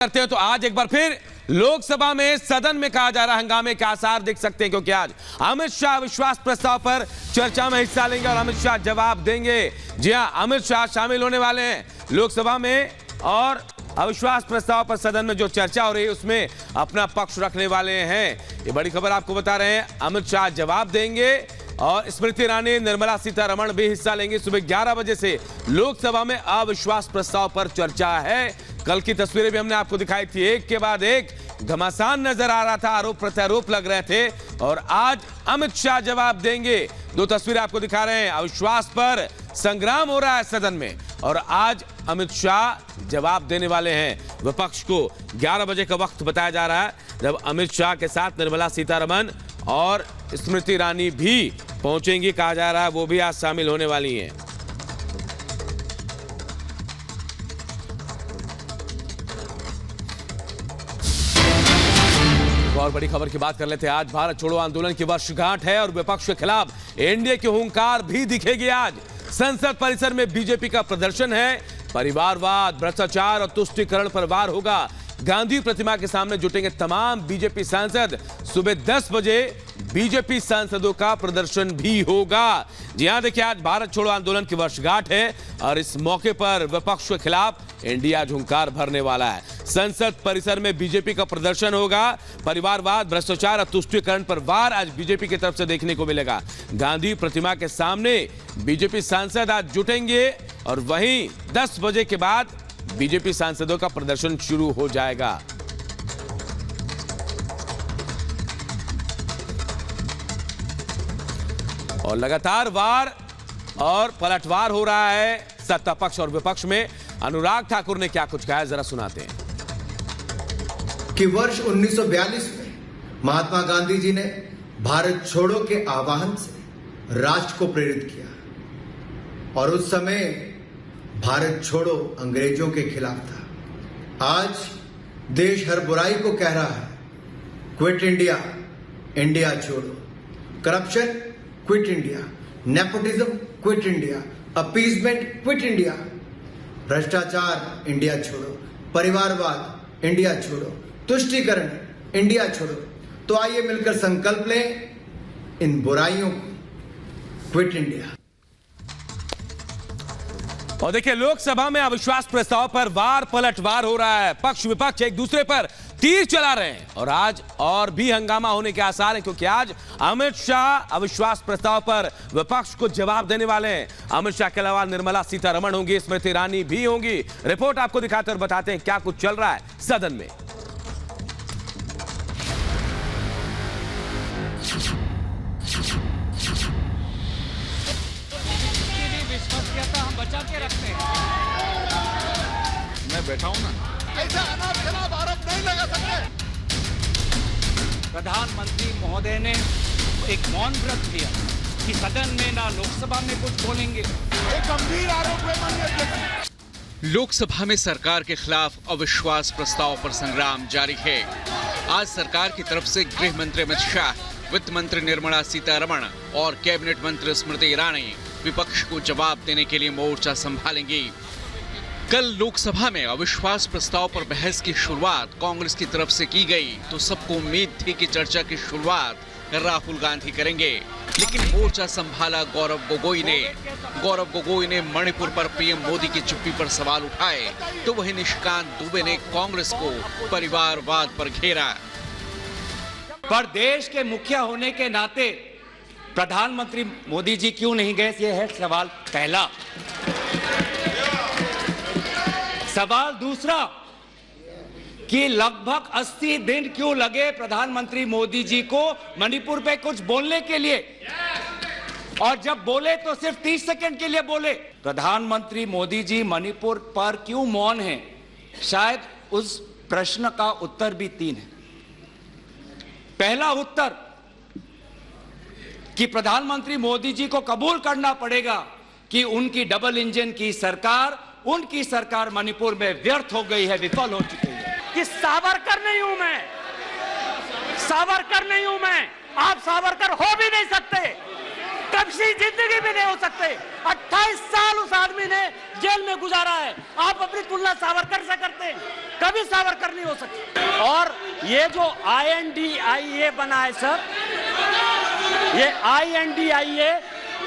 करते हैं तो आज एक बार फिर लोकसभा में सदन में कहा जा रहा हंगामे के आसार दिख सकते हैं, क्योंकि आज अमित शाह अविश्वास प्रस्ताव पर चर्चा में हिस्सा लेंगे और अमित शाह जवाब देंगे। जी हां, अमित शाह शामिल होने वाले हैं लोकसभा में और अविश्वास प्रस्ताव पर सदन में जो चर्चा हो रही है उसमें अपना पक्ष रखने वाले हैं। ये बड़ी खबर आपको बता रहे हैं, अमित शाह जवाब देंगे और स्मृति ईरानी, निर्मला सीतारमण भी हिस्सा लेंगे। सुबह 11 बजे से लोकसभा में अविश्वास प्रस्ताव पर चर्चा है। कल की तस्वीरें भी हमने आपको दिखाई थी, एक के बाद एक घमासान नजर आ रहा था, आरोप प्रत्यारोप लग रहे थे और आज अमित शाह जवाब देंगे। दो तस्वीरें आपको दिखा रहे हैं, अविश्वास पर संग्राम हो रहा है सदन में और आज अमित शाह जवाब देने वाले हैं। विपक्ष को 11 बजे का वक्त बताया जा रहा है जब अमित शाह के साथ निर्मला सीतारमण और स्मृति ईरानी भी पहुंचेंगी, कहा जा रहा है वो भी आज शामिल होने वाली हैं। और बड़ी खबर की बात कर लेते हैं, आज भारत छोड़ो आंदोलन की वर्षगांठ है और विपक्ष के खिलाफ एनडीए की हुंकार भी दिखेगी। आज संसद परिसर में बीजेपी का प्रदर्शन है, परिवारवाद, भ्रष्टाचार और तुष्टीकरण पर वार होगा। गांधी प्रतिमा के सामने जुटेंगे तमाम बीजेपी सांसद। सुबह 10 बजे बीजेपी सांसदों का प्रदर्शन भी होगा। जी हां, देखिए आज भारत छोड़ो आंदोलन की वर्षगांठ है और इस मौके पर विपक्ष के खिलाफ एनडीए आज हुंकार भरने वाला है। संसद परिसर में बीजेपी का प्रदर्शन होगा, परिवारवाद, भ्रष्टाचार और तुष्टीकरण पर वार आज बीजेपी की तरफ से देखने को मिलेगा। गांधी प्रतिमा के सामने बीजेपी सांसद आज जुटेंगे और वहीं 10 बजे के बाद बीजेपी सांसदों का प्रदर्शन शुरू हो जाएगा। और लगातार वार और पलटवार हो रहा है सत्ता पक्ष और विपक्ष में। अनुराग ठाकुर ने क्या कुछ कहा, जरा सुनाते हैं। कि वर्ष 1942 में महात्मा गांधी जी ने भारत छोड़ो के आह्वान से राष्ट्र को प्रेरित किया और उस समय भारत छोड़ो अंग्रेजों के खिलाफ था। आज देश हर बुराई को कह रहा है, क्विट इंडिया, इंडिया छोड़ो। Corruption, quit India. Nepotism, quit India. Appeasement, quit India. भ्रष्टाचार, इंडिया छोड़ो। परिवारवाद, इंडिया छोड़ो। तुष्टीकरण, इंडिया छोड़ो। तो आइए मिलकर संकल्प लें इन बुराइयों को, क्विट इंडिया। और देखिए लोकसभा में अविश्वास प्रस्ताव पर वार पलटवार हो रहा है, पक्ष विपक्ष एक दूसरे पर तीर चला रहे हैं और आज और भी हंगामा होने के आसार हैं, क्योंकि आज अमित शाह अविश्वास प्रस्ताव पर विपक्ष को जवाब देने वाले हैं। अमित शाह के अलावा निर्मला सीतारमण होंगी, स्मृति ईरानी भी होंगी। रिपोर्ट आपको दिखाते और बताते हैं क्या कुछ चल रहा है सदन में। हम बचा के रखते हैं। मैं बैठा हूं ना, ऐसा अनाप शनाप आरोप नहीं लगा सकते। प्रधानमंत्री महोदय ने एक मौन व्रत लिया कि सदन में ना लोकसभा में कुछ बोलेंगे। एक गंभीर आरोप है माननीय अध्यक्ष। लोकसभा में सरकार के खिलाफ अविश्वास प्रस्ताव पर संग्राम जारी है। आज सरकार की तरफ से गृह मंत्री अमित शाह, वित्त मंत्री निर्मला सीतारमण और कैबिनेट मंत्री स्मृति ईरानी विपक्ष को जवाब देने के लिए मोर्चा संभालेंगी। कल लोकसभा में अविश्वास प्रस्ताव पर बहस की शुरुआत कांग्रेस की तरफ से की गई तो सबको उम्मीद थी कि चर्चा की शुरुआत राहुल गांधी करेंगे, लेकिन मोर्चा संभाला गौरव गोगोई ने। गौरव गोगोई ने मणिपुर पर पीएम मोदी की चुप्पी पर सवाल उठाए तो वहीं निशिकांत दुबे ने कांग्रेस को परिवारवाद पर घेरा। पर देश के मुखिया होने के नाते प्रधानमंत्री मोदी जी क्यों नहीं गए, ये है सवाल पहला। सवाल दूसरा कि लगभग 80 दिन क्यों लगे प्रधानमंत्री मोदी जी को मणिपुर पे कुछ बोलने के लिए, और जब बोले तो सिर्फ 30 सेकंड के लिए बोले। प्रधानमंत्री मोदी जी मणिपुर पर क्यों मौन हैं? शायद उस प्रश्न का उत्तर भी 3 है। पहला उत्तर कि प्रधानमंत्री मोदी जी को कबूल करना पड़ेगा कि उनकी डबल इंजन की सरकार, उनकी सरकार मणिपुर में व्यर्थ हो गई है, विफल हो चुकी है। कि सावरकर नहीं हूं मैं, सावरकर नहीं हूं मैं, आप सावरकर हो भी नहीं सकते, कभी जिंदगी में नहीं हो सकते। 28 साल उस आदमी ने जेल में गुजारा है, आप अपनी तुलना सावरकर से करते हैं। कभी सावरकर नहीं हो सकते। और ये जो INDIA बना है सर, ये INDIA,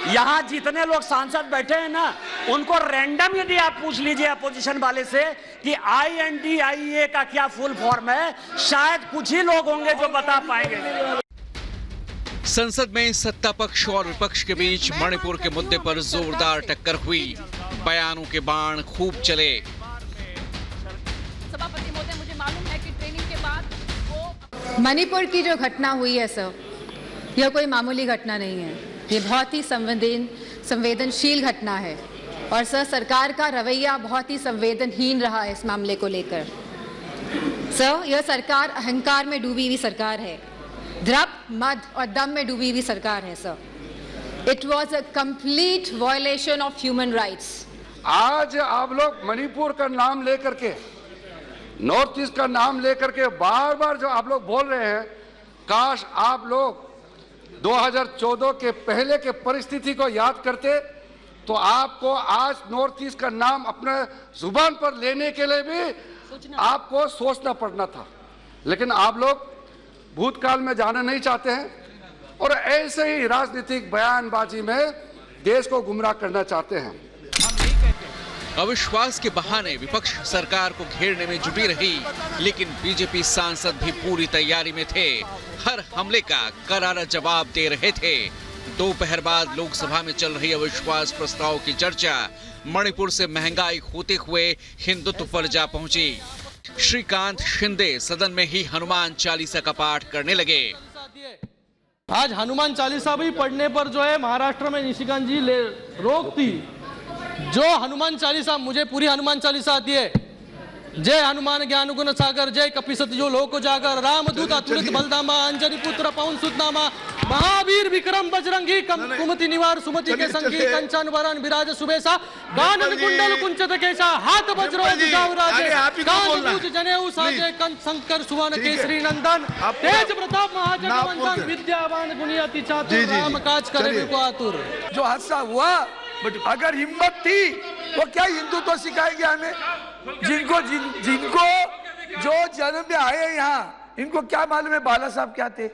यहां जितने लोग सांसद बैठे हैं ना, उनको रैंडम यदि आप पूछ लीजिए अपोजिशन वाले से कि INDIA का क्या फुल फॉर्म है, शायद कुछ ही लोग होंगे जो बता पाएंगे। संसद में सत्ता पक्ष और विपक्ष के बीच मणिपुर के मुद्दे पर जोरदार टक्कर हुई। बयानों के बाण खूब चले। सभापति महोदय, मुझे मालूम है कि ट्रेनिंग के बाद वो मणिपुर की जो घटना हुई है सर, यह कोई मामूली घटना नहीं है। ये बहुत ही संवेदनशील घटना है और सर सरकार का रवैया बहुत ही संवेदनहीन रहा है इस मामले को लेकर। सर यह सरकार अहंकार में डूबी हुई सरकार है, द्रव, मद और दम में डूबी हुई सरकार है sir. It was a complete violation of human rights. आज आप लोग मणिपुर का नाम लेकर के, नॉर्थ ईस्ट का नाम लेकर के बार बार जो आप लोग बोल रहे हैं, काश आप लोग 2014 के पहले के परिस्थिति को याद करते तो आपको आज नॉर्थ ईस्ट का नाम अपने जुबान पर लेने के लिए भी आपको सोचना पड़ना था। लेकिन आप लोग भूतकाल में जाना नहीं चाहते हैं और ऐसे ही राजनीतिक बयानबाजी में देश को गुमराह करना चाहते हैं। अविश्वास के बहाने विपक्ष सरकार को घेरने में जुटी रही, लेकिन बीजेपी सांसद भी पूरी तैयारी में थे। हर हमले का करारा जवाब दे रहे थे। दोपहर बाद लोकसभा में चल रही अविश्वास प्रस्ताव की चर्चा मणिपुर से महंगाई होते हुए हिंदुत्व पर जा पहुंची। श्रीकांत शिंदे सदन में ही हनुमान चालीसा का पाठ करने लगे। आज हनुमान चालीसा भी पढ़ने पर जो है महाराष्ट्र में निशिकांत जी रोक थी। जो हनुमान चालीसा, मुझे पूरी हनुमान चालीसा आती है। जय हनुमान ज्ञान गुण सागर, जय कपीसति जो लोक जागर, रामदूत अतुलित बलधामा, अंजनी पुत्र पवन सुत नामा, महावीर विक्रम बजरंगी, कुमति निवार सुमति के संगी, कंचन वरण विराज सुबेसा, गानन कुंडल कुंचित केसा, हाथ वज्रो राजे, कान मूज जनेऊ साजे, कंठ शंकर सुवन केसरी नंदन, तेज प्रताप महाजगवंदन, विद्यावान गुणी अति चातुर, राम काज करे को आतुर। जो हादसा हुआ, अगर हिम्मत थी तो क्या हिंदुत्व तो सिखाएंगे हमें? जिनको जो जन्म में आए यहाँ, इनको क्या मालूम है बाला साहब क्या थे?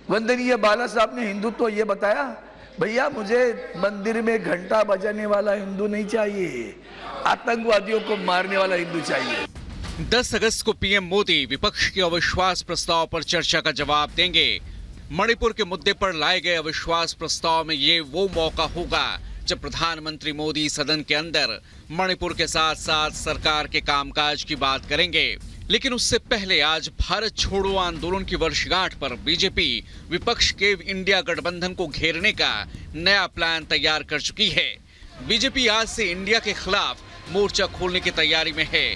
वंदनीय बाला साहब ने हिंदुत्व तो ये बताया, भैया मुझे मंदिर में घंटा बजाने वाला हिंदू नहीं चाहिए, आतंकवादियों को मारने वाला हिंदू चाहिए। 10 अगस्त को पीएम मोदी विपक्ष के अविश्वास प्रस्ताव पर चर्चा का जवाब देंगे। मणिपुर के मुद्दे पर लाए गए अविश्वास प्रस्ताव में ये वो मौका होगा जब प्रधानमंत्री मोदी सदन के अंदर मणिपुर के साथ साथ सरकार के कामकाज की बात करेंगे। लेकिन उससे पहले आज भारत छोड़ो आंदोलन की वर्षगांठ पर बीजेपी विपक्ष के इंडिया गठबंधन को घेरने का नया प्लान तैयार कर चुकी है। बीजेपी आज से इंडिया के खिलाफ मोर्चा खोलने की तैयारी में है।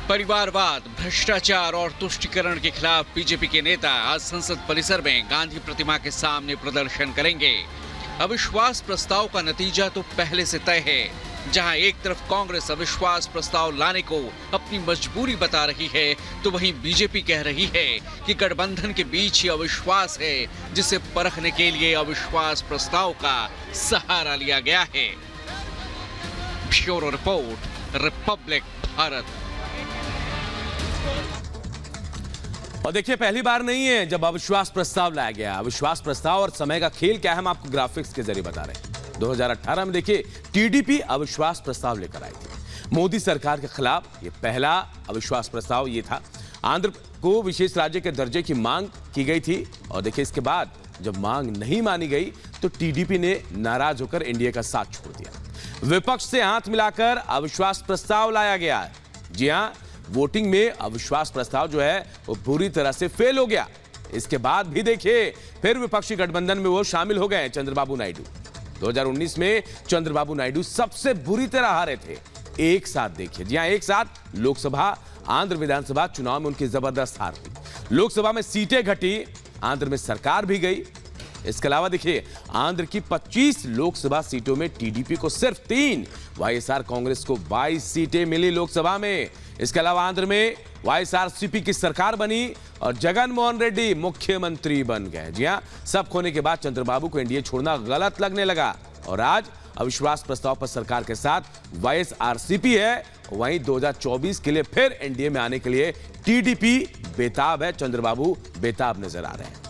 परिवारवाद, भ्रष्टाचार और तुष्टीकरण के खिलाफ बीजेपी के नेता आज संसद परिसर में गांधी प्रतिमा के सामने प्रदर्शन करेंगे। अविश्वास प्रस्ताव का नतीजा तो पहले से तय है। जहां एक तरफ कांग्रेस अविश्वास प्रस्ताव लाने को अपनी मजबूरी बता रही है, तो वहीं बीजेपी कह रही है कि गठबंधन के बीच ही अविश्वास है, जिसे परखने के लिए अविश्वास प्रस्ताव का सहारा लिया गया है। Bureau report, Republic Bharat. और देखिए, पहली बार नहीं है जब अविश्वास प्रस्ताव लाया गया। अविश्वास प्रस्ताव और समय का खेल क्या है, हम आपको ग्राफिक्स के जरिए बता रहे हैं। 2018 में देखिए, टीडीपी अविश्वास प्रस्ताव लेकर आई थी मोदी सरकार के खिलाफ। ये पहला अविश्वास प्रस्ताव ये था। आंध्र को विशेष राज्य के दर्जे की मांग की गई थी और देखिए, इसके बाद जब मांग नहीं मानी गई तो टीडीपी ने नाराज होकर एनडीए का साथ छोड़ दिया। विपक्ष से हाथ मिलाकर अविश्वास प्रस्ताव लाया गया है। जी हां, वोटिंग में अविश्वास प्रस्ताव जो है वो पूरी तरह से फेल हो गया। इसके बाद भी देखिए, फिर विपक्षी गठबंधन में वो शामिल हो गए चंद्रबाबू नायडू। 2019 में चंद्रबाबू नायडू सबसे बुरी तरह हारे थे। एक साथ देखिए, जी हां, एक साथ लोकसभा, आंध्र विधानसभा चुनाव में उनकी जबरदस्त हार हुई। लोकसभा में सीटें घटी, आंध्र में सरकार भी गई। इसके अलावा देखिए, आंध्र की 25 लोकसभा सीटों में टीडीपी को सिर्फ 3, वाईएसआर कांग्रेस को 22 सीटें मिली लोकसभा में। इसके अलावा आंध्र में वाईएसआरसीपी की सरकार बनी और जगन मोहन रेड्डी मुख्यमंत्री बन गए। जी हां, सब खोने के बाद चंद्रबाबू को एनडीए छोड़ना गलत लगने लगा और आज अविश्वास प्रस्ताव पर सरकार के साथ वाईएसआरसीपी है। वहीं 2024 के लिए फिर एनडीए में आने के लिए टीडीपी बेताब है। चंद्रबाबू बेताब नजर आ रहे हैं।